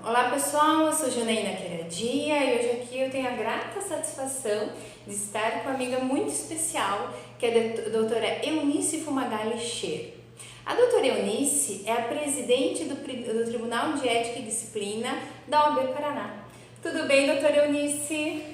Olá pessoal, eu sou Janaína Queradia e hoje aqui eu tenho a grata satisfação de estar com uma amiga muito especial, que é a doutora Eunice Fumagalli Scher. A doutora Eunice é a presidente do Tribunal de Ética e Disciplina da OAB Paraná. Tudo bem, doutora Eunice?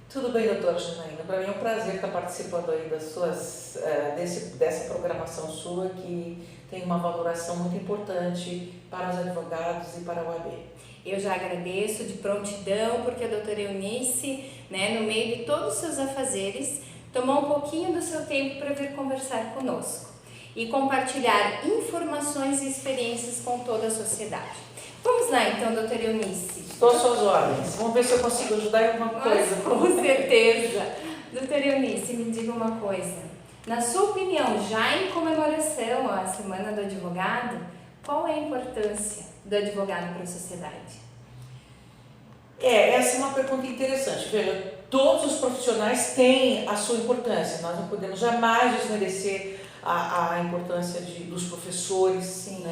Tudo bem, doutora Janaína. Para mim é um prazer estar participando aí dessa programação sua, que tem uma valoração muito importante para os advogados e para a OAB. Eu já agradeço de prontidão, porque a doutora Eunice, no meio de todos os seus afazeres, tomou um pouquinho do seu tempo para vir conversar conosco e compartilhar informações e experiências com toda a sociedade. Vamos lá então, doutora Eunice. Estou às suas ordens. Vamos ver se eu consigo ajudar em alguma coisa. Com certeza. Doutora Eunice, me diga uma coisa. Na sua opinião, já em comemoração à Semana do Advogado, qual é a importância do advogado para a sociedade? Essa é uma pergunta interessante. Veja, todos os profissionais têm a sua importância. Nós não podemos jamais desmerecer a importância dos professores, sim,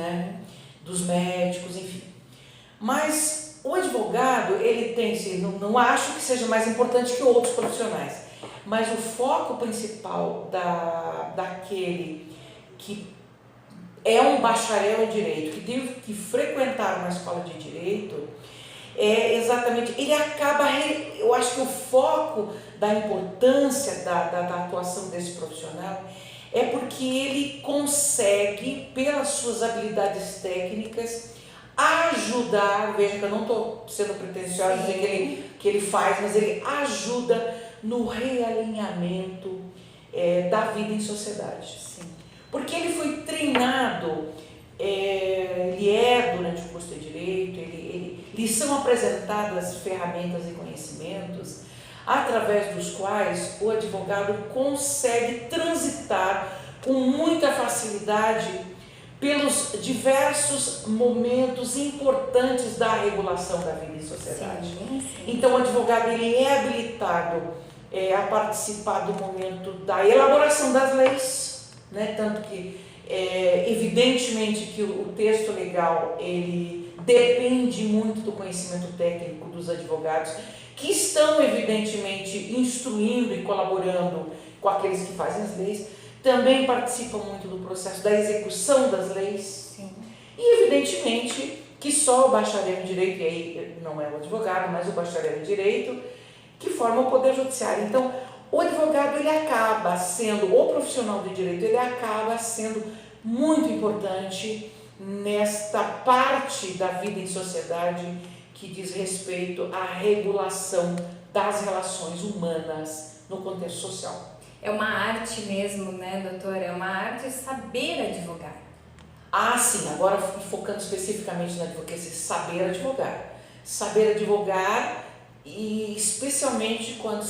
dos médicos, enfim. Mas o advogado, ele tem, não acho que seja mais importante que outros profissionais, mas o foco principal daquele que é um bacharel em direito, que teve que frequentar uma escola de direito, é exatamente, ele acaba, eu acho que o foco da importância da atuação desse profissional é porque ele consegue, pelas suas habilidades técnicas, ajudar, veja que eu não estou sendo pretensiosa dizer que ele faz, mas ele ajuda no realinhamento da vida em sociedade. Sim. Porque ele foi treinado, durante o curso de Direito, lhe são apresentadas ferramentas e conhecimentos através dos quais o advogado consegue transitar com muita facilidade pelos diversos momentos importantes da regulação da vida em sociedade. Sim. Então o advogado ele é habilitado a participar do momento da elaboração das leis, tanto que evidentemente que o texto legal ele depende muito do conhecimento técnico dos advogados, que estão evidentemente instruindo e colaborando com aqueles que fazem as leis, também participam muito do processo da execução das leis. Sim. E evidentemente que só o bacharel em direito, e aí não é o advogado, mas o bacharel em direito, que forma o poder judiciário. Então, o advogado ele acaba sendo, o profissional de direito, ele acaba sendo muito importante nesta parte da vida em sociedade que diz respeito à regulação das relações humanas no contexto social. É uma arte mesmo, doutora? É uma arte saber advogar. Ah, sim, agora focando especificamente na advocacia, saber advogar. Saber advogar e especialmente quando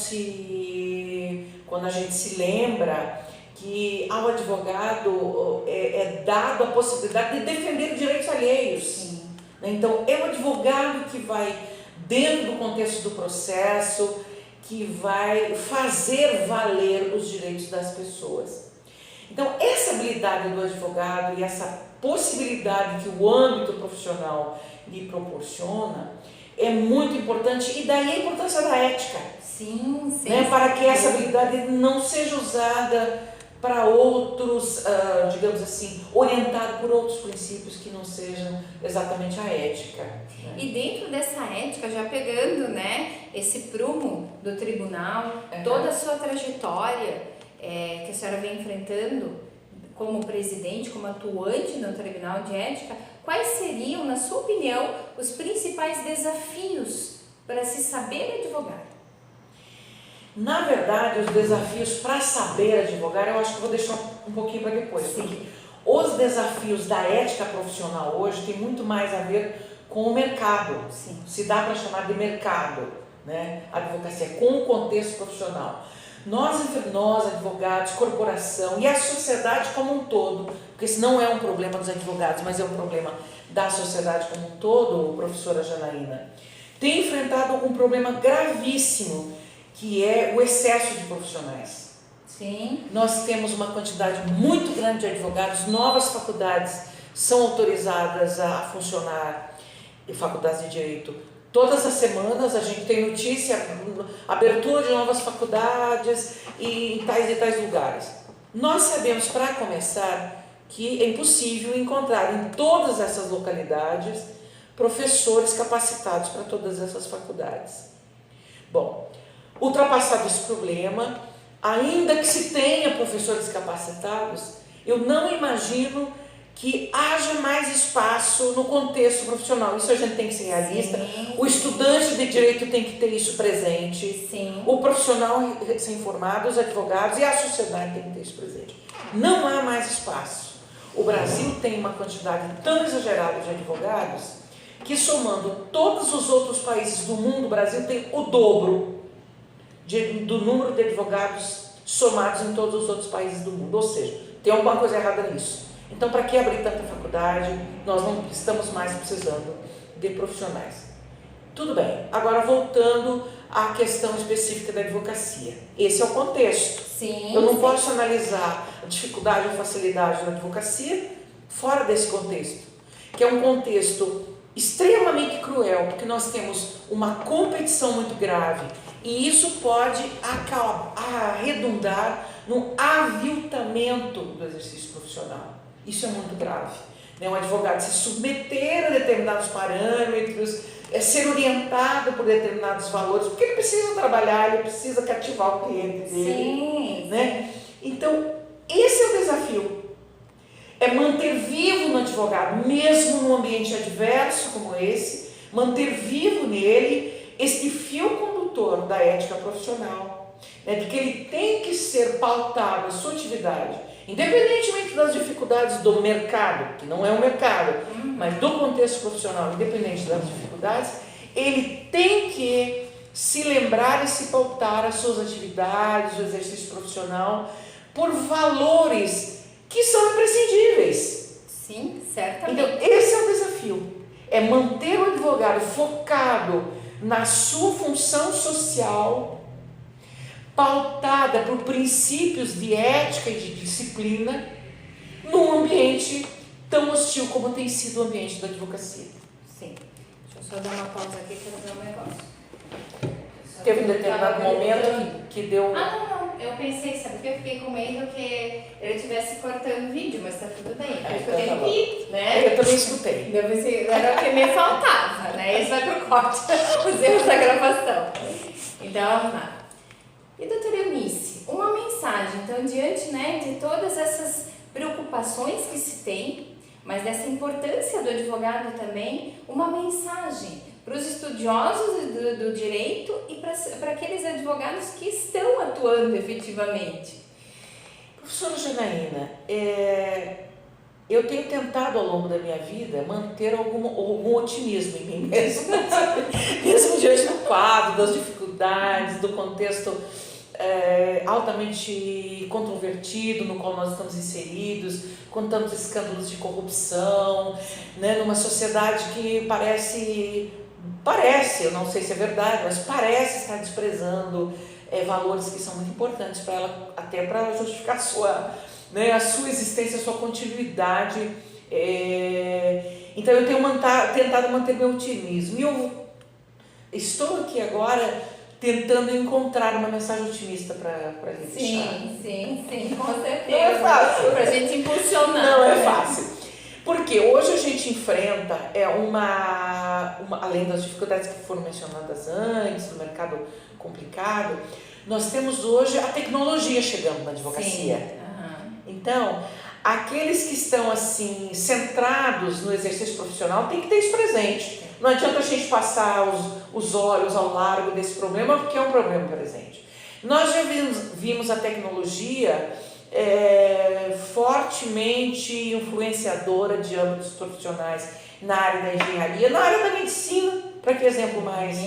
a gente se lembra que ao advogado é dado a possibilidade de defender direitos alheios. Sim. Então, é o advogado que vai, dentro do contexto do processo, que vai fazer valer os direitos das pessoas. Então, essa habilidade do advogado e essa possibilidade que o âmbito profissional lhe proporciona é muito importante, e daí a importância da ética. Sim. Para que essa habilidade não seja usada para outros, digamos assim, orientado por outros princípios que não sejam exatamente a ética. E dentro dessa ética, já pegando esse prumo do tribunal, toda a sua trajetória que a senhora vem enfrentando como presidente, como atuante no Tribunal de Ética, quais seriam, na sua opinião, os principais desafios para se saber advogar? Na verdade, os desafios para saber advogar, eu acho que vou deixar um pouquinho para depois. Sim. Porque os desafios da ética profissional hoje têm muito mais a ver com o mercado. Sim. Se dá para chamar de mercado, a advocacia, com o contexto profissional. Nós, advogados, corporação e a sociedade como um todo, porque esse não é um problema dos advogados, mas é um problema da sociedade como um todo, professora Janaína, tem enfrentado um problema gravíssimo, que é o excesso de profissionais. Sim. Nós temos uma quantidade muito grande de advogados, novas faculdades são autorizadas a funcionar e faculdades de Direito. Todas as semanas a gente tem notícia, abertura de novas faculdades e tais lugares. Nós sabemos, para começar, que é impossível encontrar em todas essas localidades professores capacitados para todas essas faculdades. Bom, ultrapassado esse problema, ainda que se tenha professores capacitados, eu não imagino que haja mais espaço no contexto profissional. Isso a gente tem que ser realista. Sim. O estudante de direito tem que ter isso presente. Sim. O profissional recém-formado, os advogados e a sociedade tem que ter isso presente. Não há mais espaço. O Brasil tem uma quantidade tão exagerada de advogados que, somando todos os outros países do mundo, o Brasil tem o dobro do número de advogados somados em todos os outros países do mundo. Ou seja, tem alguma coisa errada nisso. Então, para que abrir tanta faculdade? Nós não estamos mais precisando de profissionais. Tudo bem. Agora, voltando à questão específica da advocacia. Esse é o contexto. Sim, eu não posso analisar a dificuldade ou facilidade da advocacia fora desse contexto, que é um contexto extremamente cruel, porque nós temos uma competição muito grave e isso pode redundar no aviltamento do exercício profissional. Isso é muito grave. Um advogado se submeter a determinados parâmetros, ser orientado por determinados valores, porque ele precisa trabalhar, ele precisa cativar o cliente dele. Sim. Né? Então, esse é o desafio. É manter vivo no advogado, mesmo num ambiente adverso como esse, manter vivo nele este fio condutor da ética profissional, de que ele tem que ser pautado, a sua atividade, independentemente das dificuldades do mercado, que não é um mercado, mas do contexto profissional, independente das dificuldades, ele tem que se lembrar e se pautar as suas atividades, o exercício profissional, por valores que são imprescindíveis. Sim, certamente. Então, esse é o desafio, é manter o advogado focado na sua função social, pautada por princípios de ética e de disciplina, num ambiente tão hostil como tem sido o ambiente da advocacia. Sim. Deixa eu só dar uma pausa aqui para ver um negócio. Teve um determinado momento que deu... Não. Eu pensei, sabe que eu fiquei com medo que ele estivesse cortando o vídeo, mas tá tudo bem. Eu escutei tá pi, né? Eu também escutei. Eu pensei, era o que me faltava, né? Isso vai pro corte, os erros da gravação. Então, vamos lá. E doutora Eunice, uma mensagem, então, diante, né, de todas essas preocupações que se tem, mas dessa importância do advogado também, uma mensagem para os estudiosos do direito e para aqueles advogados que estão atuando efetivamente. Professora Janaína, eu tenho tentado ao longo da minha vida manter algum otimismo em mim mesma, mesmo diante do quadro, das dificuldades, do contexto altamente controvertido no qual nós estamos inseridos, com tantos escândalos de corrupção, né, numa sociedade que parece, eu não sei se é verdade, mas parece estar desprezando valores que são muito importantes para ela, até para justificar a sua existência, a sua continuidade. Então eu tenho tentado manter meu otimismo. E eu estou aqui agora tentando encontrar uma mensagem otimista para a gente. Sim, com certeza. Não é fácil. Para a gente impulsionar. Não é fácil. Porque hoje a gente enfrenta além das dificuldades que foram mencionadas antes, do mercado complicado, nós temos hoje a tecnologia chegando na advocacia. Então, aqueles que estão assim centrados no exercício profissional têm que ter isso presente. Não adianta a gente passar os olhos ao largo desse problema, porque é um problema presente. Nós já vimos a tecnologia fortemente influenciadora de âmbitos profissionais na área da engenharia, na área da medicina, para que exemplo mais,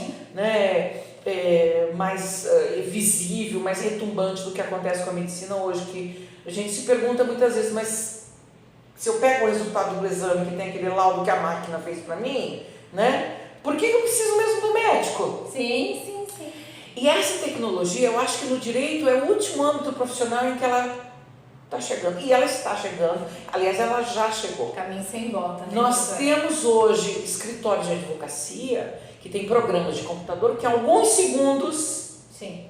mais visível, mais retumbante do que acontece com a medicina hoje, que a gente se pergunta muitas vezes, mas se eu pego o resultado do exame que tem aquele laudo que a máquina fez para mim, né? Por que eu preciso mesmo do médico? Sim. E essa tecnologia, eu acho que no direito é o último âmbito profissional em que ela Está chegando. E ela está chegando. Aliás, ela já chegou. Caminho sem volta, né? Nós temos hoje escritórios de advocacia que tem programas de computador que em alguns segundos, Sim.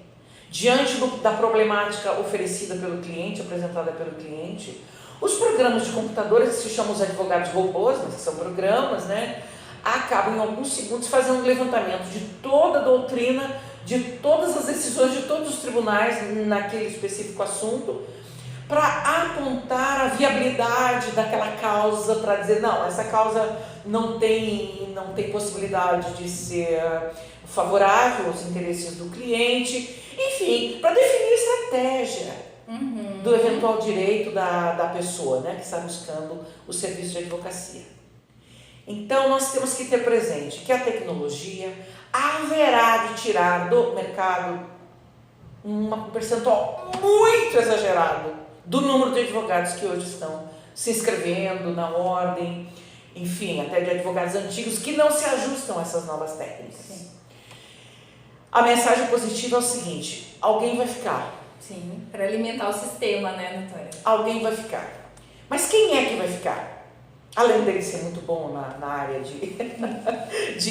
diante da problemática oferecida pelo cliente, apresentada pelo cliente, os programas de computadores, que se chamam os advogados robôs, mas que são programas, né, acabam em alguns segundos fazendo um levantamento de toda a doutrina, de todas as decisões de todos os tribunais naquele específico assunto, para apontar a viabilidade daquela causa, para dizer, não, essa causa não tem possibilidade de ser favorável aos interesses do cliente, enfim, para definir estratégia do eventual direito da pessoa, né, que está buscando o serviço de advocacia. Então, nós temos que ter presente que a tecnologia haverá de tirar do mercado um percentual muito exagerado do número de advogados que hoje estão se inscrevendo na ordem, enfim, até de advogados antigos que não se ajustam a essas novas técnicas. Sim. A mensagem positiva é o seguinte: alguém vai ficar. Sim, para alimentar o sistema, né, doutora? Alguém vai ficar. Mas quem é que vai ficar? Além dele ser muito bom na área de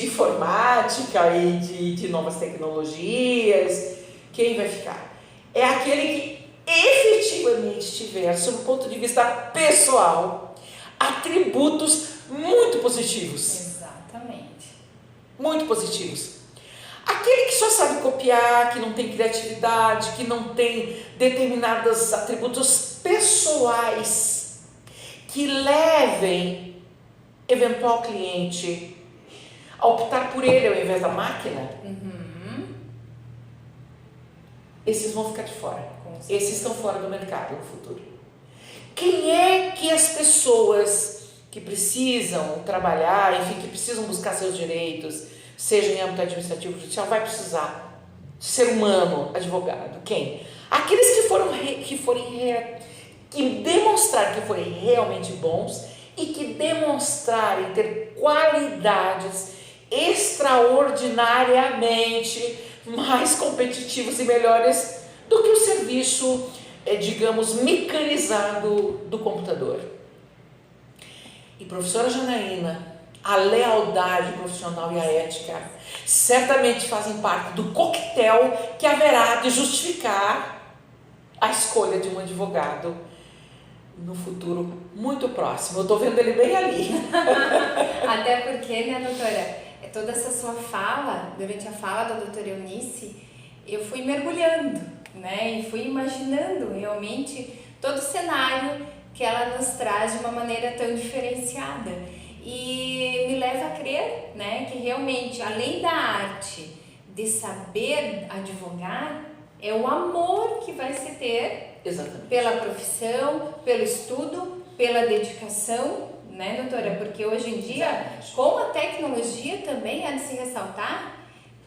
informática e de novas tecnologias, quem vai ficar? É aquele que efetivamente tiver, sob o ponto de vista pessoal, atributos muito positivos. Exatamente. Muito positivos. Aquele que só sabe copiar, que não tem criatividade, que não tem determinados atributos pessoais que levem eventual cliente a optar por ele ao invés da máquina, esses vão ficar de fora. Esses estão fora do mercado no futuro. Quem é que as pessoas que precisam trabalhar, enfim, que precisam buscar seus direitos, seja em âmbito administrativo ou judicial, vai precisar? Ser humano, advogado. Quem? Aqueles que demonstrarem que forem realmente bons e que demonstrarem ter qualidades extraordinariamente mais competitivos e melhores do que o serviço, digamos, mecanizado do computador. E professora Janaína, a lealdade profissional e a ética certamente fazem parte do coquetel que haverá de justificar a escolha de um advogado no futuro muito próximo. Eu estou vendo ele bem ali. Até porque, né, doutora, toda essa sua fala, durante a fala da doutora Eunice, eu fui mergulhando, né, e fui imaginando realmente todo o cenário que ela nos traz de uma maneira tão diferenciada. E me leva a crer, né, que realmente, além da arte de saber advogar, é o amor que vai se ter. Exatamente. Pela profissão, pelo estudo, pela dedicação, né, doutora? Porque hoje em dia, exatamente, com a tecnologia também há de se ressaltar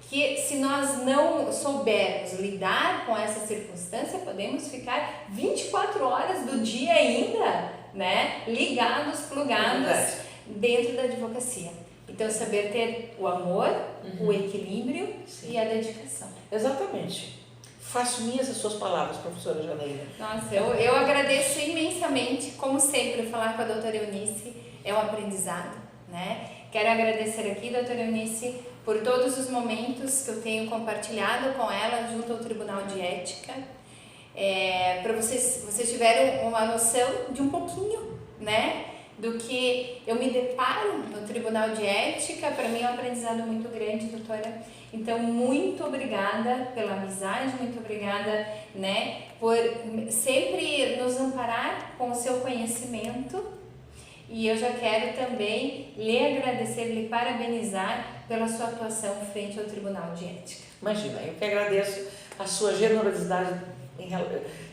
que se nós não soubermos lidar com essa circunstância, podemos ficar 24 horas do dia ainda, né, ligados, plugados dentro da advocacia. Então, saber ter o amor, o equilíbrio, sim, e a dedicação. Exatamente. Faço minhas as suas palavras, professora Janaína. Nossa, eu agradeço imensamente, como sempre, falar com a doutora Eunice é um aprendizado, né? Quero agradecer aqui, doutora Eunice, por todos os momentos que eu tenho compartilhado com ela junto ao Tribunal de Ética, para vocês tiveram uma noção de um pouquinho, né, do que eu me deparo no Tribunal de Ética. Para mim é um aprendizado muito grande, doutora. Então, muito obrigada pela amizade, muito obrigada, né, por sempre nos amparar com o seu conhecimento. E eu já quero também lhe agradecer, lhe parabenizar pela sua atuação frente ao Tribunal de Ética. Imagina, eu que agradeço a sua generosidade,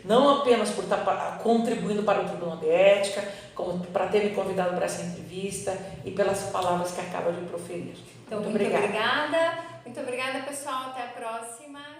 não apenas por estar contribuindo para o Tribunal de Ética, como para ter me convidado para essa entrevista e pelas palavras que acaba de proferir. Então, muito obrigada. Muito obrigada, pessoal. Até a próxima.